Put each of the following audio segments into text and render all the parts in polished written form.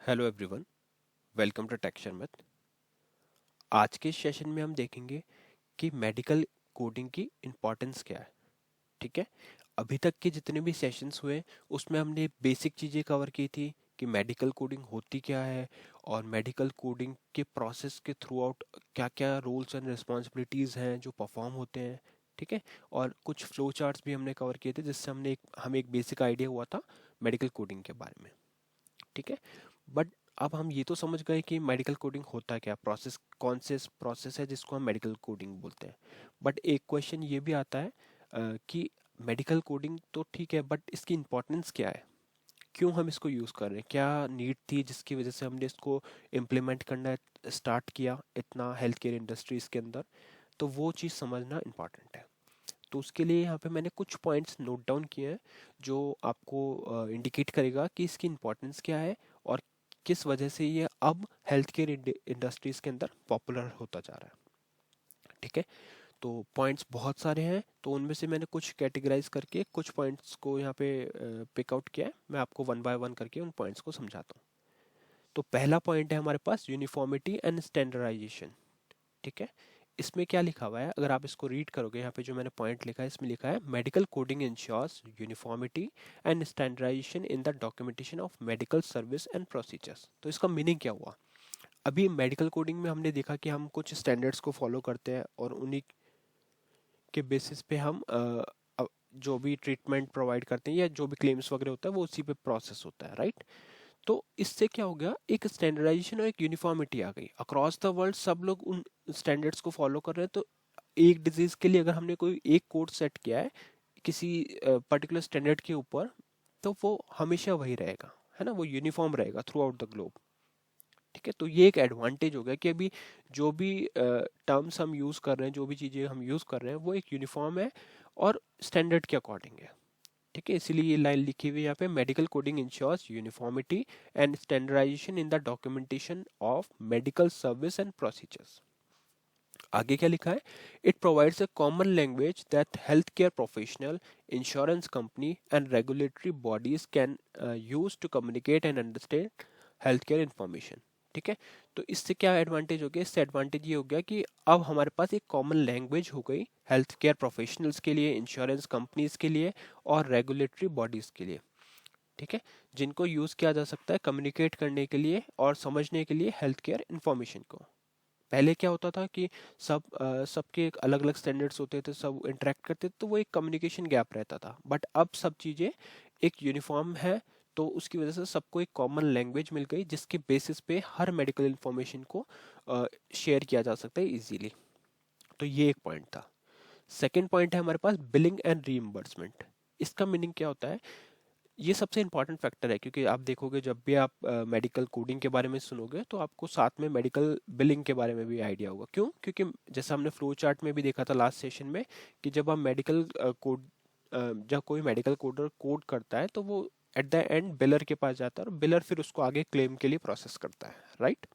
Hello everyone, welcome to tech Sharmat. आज के session में हम देखेंगे कि मेडिकल कोडिंग की इम्पोर्टेंस क्या है। ठीक है, अभी तक के जितने भी सेशंस हुए उसमें हमने बेसिक चीज़ें कवर की थी कि मेडिकल कोडिंग होती क्या है और मेडिकल कोडिंग के प्रोसेस के थ्रू आउट क्या क्या रोल्स एंड रिस्पॉन्सिबिलिटीज़ हैं जो परफॉर्म होते हैं। ठीक है, और कुछ फ्लो चार्ट्स भी हमने कवर किए थे जिससे हमें एक बेसिक आइडिया हुआ था मेडिकल कोडिंग के बारे में। ठीक है, बट अब हम ये तो समझ गए कि मेडिकल कोडिंग होता क्या, प्रोसेस कौन से प्रोसेस है जिसको हम मेडिकल कोडिंग बोलते हैं। बट एक क्वेश्चन ये भी आता है कि मेडिकल कोडिंग तो ठीक है बट इसकी इम्पोर्टेंस क्या है, क्यों हम इसको यूज़ कर रहे हैं, क्या नीड थी जिसकी वजह से हमने इसको इम्प्लीमेंट करना स्टार्ट किया इतना हेल्थ केयर इंडस्ट्रीज़ के अंदर। तो वो चीज़ समझना इम्पॉर्टेंट है। तो उसके लिए यहाँ पे मैंने कुछ पॉइंट्स नोट डाउन किए हैं जो आपको इंडिकेट करेगा कि इसकी इम्पोर्टेंस क्या है और किस वजह से ये अब हेल्थ केयर इंडस्ट्रीज के अंदर पॉपुलर होता जा रहा है। ठीक है, तो पॉइंट्स बहुत सारे हैं तो उनमें से मैंने कुछ कैटेगराइज करके कुछ पॉइंट्स को यहाँ पे पिक आउट किया है। मैं आपको वन बाय वन करके उन पॉइंट्स को समझाता हूँ। तो पहला पॉइंट है हमारे पास यूनिफॉर्मिटी एंड स्टैंडर्डाइजेशन। ठीक है, इसमें क्या लिखा हुआ है, अगर आप इसको रीड करोगे यहाँ पे जो मैंने पॉइंट लिखा है इसमें लिखा है medical coding ensures uniformity and standardisation in the documentation of medical service and procedures. तो इसका मीनिंग क्या हुआ, अभी मेडिकल कोडिंग में हमने देखा कि हम कुछ स्टैंडर्ड्स को फॉलो करते हैं और उन्हीं के बेसिस पे हम जो भी ट्रीटमेंट प्रोवाइड करते हैं या जो भी क्लेम्स वगैरह होता है वो उसी पे प्रोसेस होता है, राइट। तो इससे क्या हो गया, एक स्टैंडर्डाइजेशन और एक यूनिफॉर्मिटी आ गई अक्रॉस द वर्ल्ड, सब लोग उन स्टैंडर्ड्स को फॉलो कर रहे हैं। तो एक डिजीज के लिए अगर हमने कोई एक कोड सेट किया है किसी पर्टिकुलर स्टैंडर्ड के ऊपर, तो वो हमेशा वही रहेगा, है ना, वो यूनिफॉर्म रहेगा थ्रू आउट द ग्लोब। ठीक है, तो ये एक एडवांटेज हो गया कि अभी जो भी टर्म्स हम यूज कर रहे हैं, जो भी चीजें हम यूज कर रहे हैं वो एक यूनिफॉर्म है और स्टैंडर्ड के अकॉर्डिंग है। ठीक है, इसीलिए ये लाइन लिखी हुई है यहाँ पे, medical coding ensures uniformity and standardisation in the documentation of medical service and procedures. आगे क्या लिखा है, it provides a common language that health care professional, insurance company and regulatory bodies can use to communicate and understand health care information. ठीक है, तो इससे क्या advantage हो गया, इससे एडवांटेज ये हो गया कि अब हमारे पास एक कॉमन लैंग्वेज हो गई हेल्थ केयर प्रोफेशनल्स के लिए, इंश्योरेंस कंपनीज के लिए और रेगुलेटरी बॉडीज के लिए। ठीक है, जिनको यूज किया जा सकता है कम्युनिकेट करने के लिए और समझने के लिए हेल्थ केयर इंफॉर्मेशन को। पहले क्या होता था कि सबके एक अलग अलग स्टैंडर्ड्स होते थे, सब इंटरेक्ट करते थे तो वो एक कम्युनिकेशन गैप रहता था, बट अब सब चीज़ें एक यूनिफॉर्म है। तो उसकी वजह से सबको एक कॉमन लैंग्वेज मिल गई जिसके बेसिस पे हर मेडिकल इंफॉर्मेशन को शेयर किया जा सकता है इजीली। तो ये एक पॉइंट था। सेकेंड पॉइंट है हमारे पास बिलिंग एंड रीइंबर्समेंट। इसका मीनिंग क्या होता है, ये सबसे इंपॉर्टेंट फैक्टर है क्योंकि आप देखोगे जब भी आप मेडिकल कोडिंग के बारे में सुनोगे तो आपको साथ में मेडिकल बिलिंग के बारे में भी आइडिया होगा। क्यों, क्योंकि जैसा हमने फ्लो चार्ट में भी देखा था लास्ट सेशन में कि जब हम मेडिकल कोड जब कोई मेडिकल कोडर कोड करता है तो वो एट द एंड बिलर के पास जाता है और बिलर फिर उसको आगे क्लेम के लिए प्रोसेस करता है, राइट।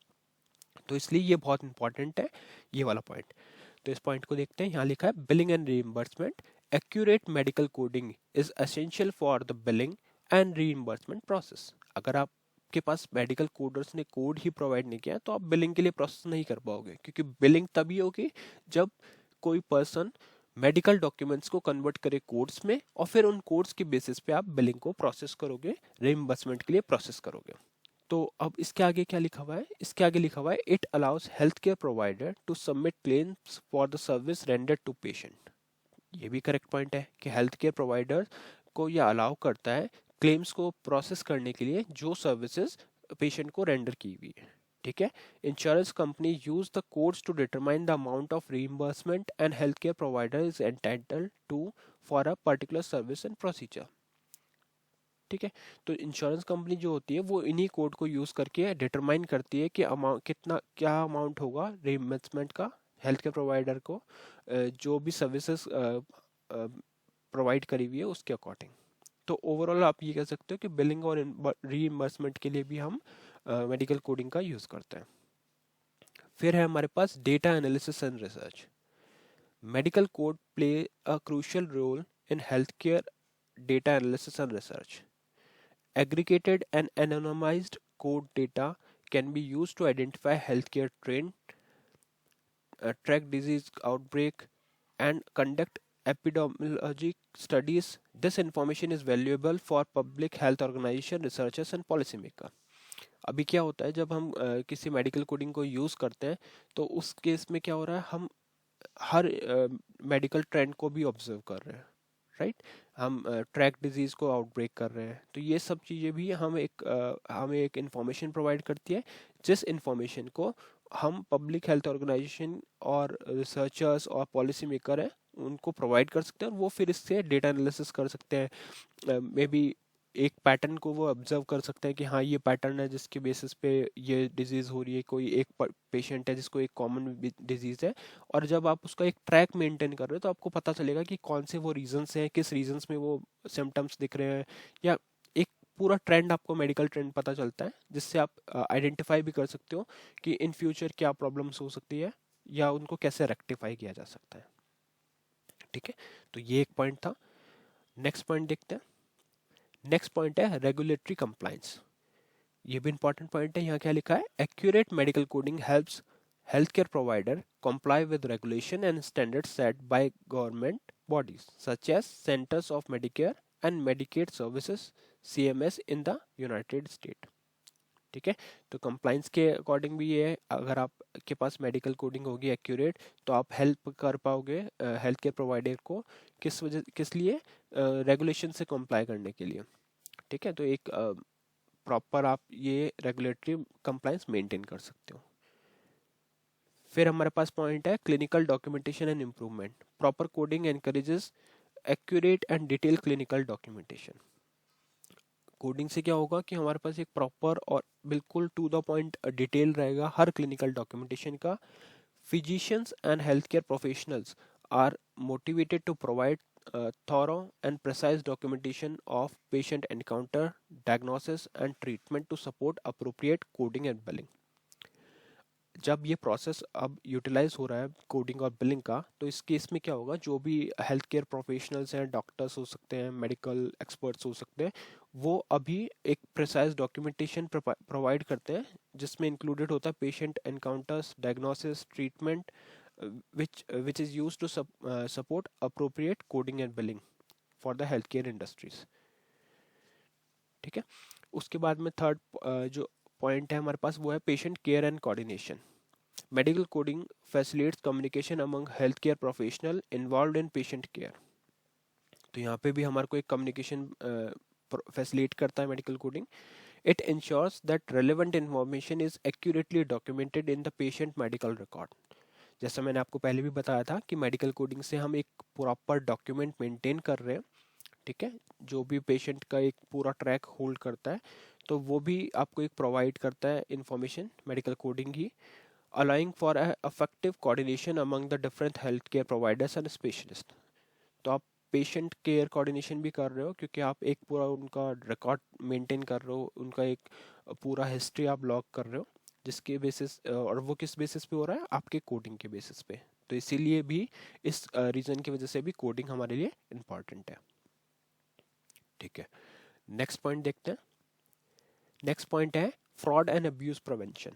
तो इसलिए ये बहुत इंपॉर्टेंट है, ये वाला पॉइंट। तो इस पॉइंट को देखते हैं, यहाँ लिखा है billing and reimbursement, accurate medical coding is essential for the billing and reimbursement process. अगर आपके पास मेडिकल कोडर्स ने कोड ही प्रोवाइड नहीं किया तो आप बिलिंग के लिए प्रोसेस नहीं कर पाओगे, क्योंकि बिलिंग तभी होगी जब कोई पर्सन मेडिकल डॉक्यूमेंट्स को कन्वर्ट करे कोड्स में और फिर उन कोड्स के बेसिस पे आप बिलिंग को प्रोसेस करोगे, रीइंबर्समेंट के लिए प्रोसेस करोगे। तो अब इसके आगे क्या लिखा हुआ है, इसके आगे लिखा हुआ है it allows health care provider to submit claims for the service rendered to patient. ये भी करेक्ट पॉइंट है कि हेल्थ केयर प्रोवाइडर को यह अलाउ करता है क्लेम्स को प्रोसेस करने के लिए जो सर्विसेज पेशेंट को रेंडर की हुई है। ठीक है, insurance company use the codes to determine the amount of reimbursement and health care provider is entitled to for a particular service and procedure. ठीक है, तो इंश्योरेंस कंपनी जो होती है वो इन्हीं कोड को यूज करके डिटरमाइन करती है कि अमाउंट कितना क्या अमाउंट होगा रिइंबर्समेंट का हेल्थ केयर प्रोवाइडर को जो भी सर्विसेज प्रोवाइड करी हुई है उसके अकॉर्डिंग। तो ओवरऑल आप ये कह सकते हो कि बिलिंग और रीइंबर्समेंट के लिए भी हम मेडिकल कोडिंग का यूज करते हैं। फिर है हमारे पास data analysis and research. Medical code play a crucial role in health care data analysis and research. Aggregated and anonymized code data can be used to identify healthcare trend, track disease outbreak, and conduct epidemiologic studies. This information is valuable for public health organization, researchers and policymaker. अभी क्या होता है जब हम किसी medical coding को use करते हैं, तो उस केस में क्या हो रहा है, हम हर मेडिकल ट्रेंड को भी ऑब्जर्व कर रहे हैं, राइट। हम ट्रैक डिजीज़ को आउटब्रेक कर रहे हैं, तो ये सब चीज़ें भी हमें एक इंफॉर्मेशन प्रोवाइड करती है, जिस इंफॉर्मेशन को हम पब्लिक हेल्थ ऑर्गेनाइजेशन और रिसर्चर्स और पॉलिसी मेकर हैं उनको प्रोवाइड कर सकते हैं, और वो फिर इससे डेटा एनालिसिस कर सकते हैं। मे बी एक पैटर्न को वो ऑब्जर्व कर सकते हैं कि हाँ ये पैटर्न है जिसके बेसिस पे ये डिजीज़ हो रही है, कोई एक पेशेंट है जिसको एक कॉमन डिजीज़ है, और जब आप उसका एक ट्रैक मेंटेन कर रहे हो तो आपको पता चलेगा कि कौन से वो रीजंस हैं, किस रीजंस में वो सिम्टम्स दिख रहे हैं, या एक पूरा ट्रेंड, आपको मेडिकल ट्रेंड पता चलता है, जिससे आप आइडेंटिफाई भी कर सकते हो कि इन फ्यूचर क्या प्रॉब्लम्स हो सकती है या उनको कैसे रेक्टिफाई किया जा सकता है। ठीक है, तो ये एक पॉइंट था। नेक्स्ट पॉइंट देखते हैं। नेक्स्ट पॉइंट है रेगुलेटरी कंप्लायंस। ये भी इंपॉर्टेंट पॉइंट है। यहाँ क्या लिखा है, accurate medical coding helps healthcare provider comply with regulation and standards set by government bodies such as Centers of Medicare and Medicaid Services CMS in the United States। ठीक है, तो कंप्लाइंस के according भी ये है, अगर आपके पास मेडिकल कोडिंग होगी एक्यूरेट, तो आप हेल्प कर पाओगे हेल्थ केयर प्रोवाइडर को, किस लिए, रेगुलेशन से कंप्लाई करने के लिए। ठीक है, तो एक प्रॉपर आप ये रेगुलेटरी कंप्लाइंस मेंटेन कर सकते हो। फिर हमारे पास पॉइंट है clinical documentation and improvement. Proper coding encourages accurate and detail clinical documentation. Coding से क्या होगा कि हमारे पास एक प्रॉपर और बिल्कुल टू द पॉइंट डिटेल रहेगा हर क्लिनिकल डॉक्यूमेंटेशन का। Physicians and health care professionals are motivated to provide thorough and precise documentation of patient encounter, diagnosis and treatment to support appropriate coding and billing। जब ये process अब utilise हो रहा है coding और बिलिंग का, तो इस केस में क्या होगा, जो भी हेल्थ केयर प्रोफेशनल्स हैं, डॉक्टर्स हो सकते हैं, मेडिकल एक्सपर्ट्स हो सकते हैं, वो अभी एक प्रिसाइज डॉक्यूमेंटेशन प्रोवाइड करते हैं, जिसमें इंक्लूडेड होता है patient encounters, diagnosis, treatment, which is used to support appropriate coding and billing for the healthcare industries। ठीक है, उसके बाद में थर्ड जो पॉइंट है हमारे पास वो है patient care and coordination. Medical coding facilitates communication among health care professional involve in patient care. तो यहाँ पे भी हमारे को एक कम्युनिकेशन फैसिलिटेट करता है medical coding. It ensures that relevant information is accurately documented in the patient medical record. जैसा मैंने आपको पहले भी बताया था कि मेडिकल कोडिंग से हम एक प्रॉपर डॉक्यूमेंट मेंटेन कर रहे हैं। ठीक है, जो भी पेशेंट का एक पूरा ट्रैक होल्ड करता है, तो वो भी आपको एक प्रोवाइड करता है information medical coding he. Allowing for effective coordination among the different healthcare providers and specialists। तो आप पेशेंट केयर कोऑर्डिनेशन भी कर रहे हो, क्योंकि आप एक पूरा उनका रिकॉर्ड मेंटेन कर रहे हो, उनका एक पूरा हिस्ट्री आप लॉग कर रहे हो, जिसके बेसिस, और वो किस बेसिस पे हो रहा है, आपके कोडिंग के बेसिस पे। तो इसीलिए भी इस रीजन की वजह से भी कोडिंग हमारे लिए इम्पॉर्टेंट है। ठीक है, नेक्स्ट पॉइंट देखते हैं। नेक्स्ट पॉइंट है फ्रॉड एंड अब्यूज प्रिवेंशन।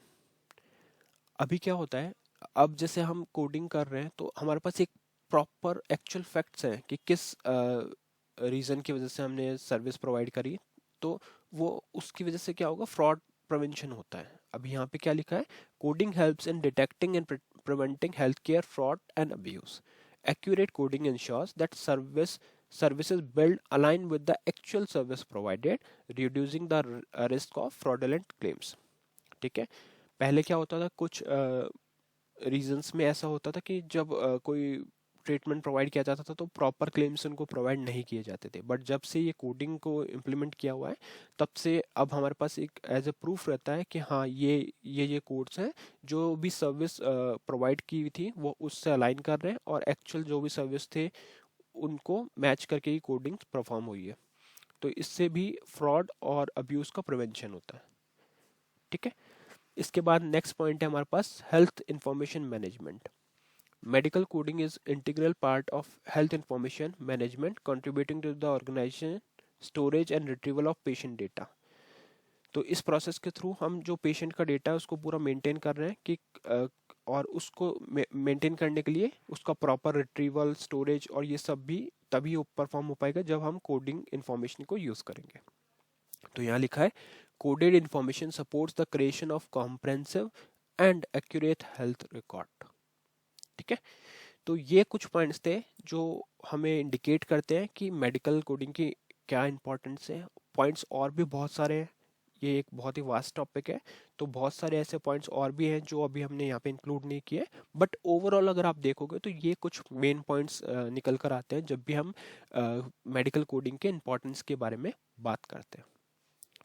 अभी क्या होता है, अब जैसे हम कोडिंग कर रहे हैं तो हमारे पास एक प्रॉपर एक्चुअल फैक्ट्स हैं कि किस रीज़न की वजह से हमने सर्विस प्रोवाइड करी, तो वो उसकी वजह से क्या होगा, फ्रॉड प्रिवेंशन होता है। अभी यहाँ पे क्या लिखा है, coding helps in detecting and preventing health care fraud and abuse. Accurate coding ensures that services built align with the actual service provided, reducing the risk of fraudulent claims। ठीक है, पहले क्या होता था, कुछ रीजंस में ऐसा होता था कि जब कोई ट्रीटमेंट प्रोवाइड किया जाता था तो प्रॉपर क्लेम्स उनको प्रोवाइड नहीं किए जाते थे, बट जब से ये कोडिंग को इम्प्लीमेंट किया हुआ है, तब से अब हमारे पास एक एज ए प्रूफ रहता है कि हाँ ये कोड्स हैं, जो भी सर्विस प्रोवाइड की हुई थी वो उससे अलाइन कर रहे हैं, और एक्चुअल जो भी सर्विस थे उनको मैच करके ही कोडिंग परफॉर्म हुई है। तो इससे भी फ्रॉड और अब्यूज़ का प्रिवेंशन होता है। ठीक है, इसके बाद नेक्स्ट पॉइंट है हमारे पास health information management. Medical coding is integral part of health information management contributing to the organisation, storage and retrieval of patient data. तो इस प्रोसेस के थ्रू हम जो पेशेंट का डेटा है उसको पूरा मेंटेन कर रहे हैं कि और उसको मेंटेन करने के लिए उसका प्रॉपर रिट्रीवल, स्टोरेज और ये सब भी तभी परफॉर्म हो पाएगा जब हम कोडिंग इंफॉर्मेशन को यूज करेंगे। तो यहाँ लिखा है coded information supports the creation of comprehensive and accurate health record. ठीक है, तो ये कुछ पॉइंट्स थे जो हमें इंडिकेट करते हैं कि मेडिकल कोडिंग की क्या इंपॉर्टेंस है। पॉइंट्स और भी बहुत सारे हैं, ये एक बहुत ही वास्ट टॉपिक है, तो बहुत सारे ऐसे पॉइंट्स और भी हैं जो अभी हमने यहाँ पे इंक्लूड नहीं किए। बट ओवरऑल अगर आप देखोगे तो ये कुछ मेन पॉइंट्स निकल कर आते हैं जब भी हम मेडिकल कोडिंग के इंपॉर्टेंस के बारे में बात करते हैं।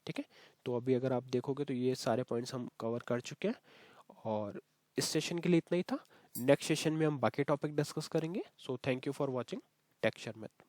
ठीक है, तो अभी अगर आप देखोगे तो ये सारे पॉइंट्स हम कवर कर चुके हैं और इस सेशन के लिए इतना ही था। नेक्स्ट सेशन में हम बाकी टॉपिक डिस्कस करेंगे। So thank you for watching tech Sharmit.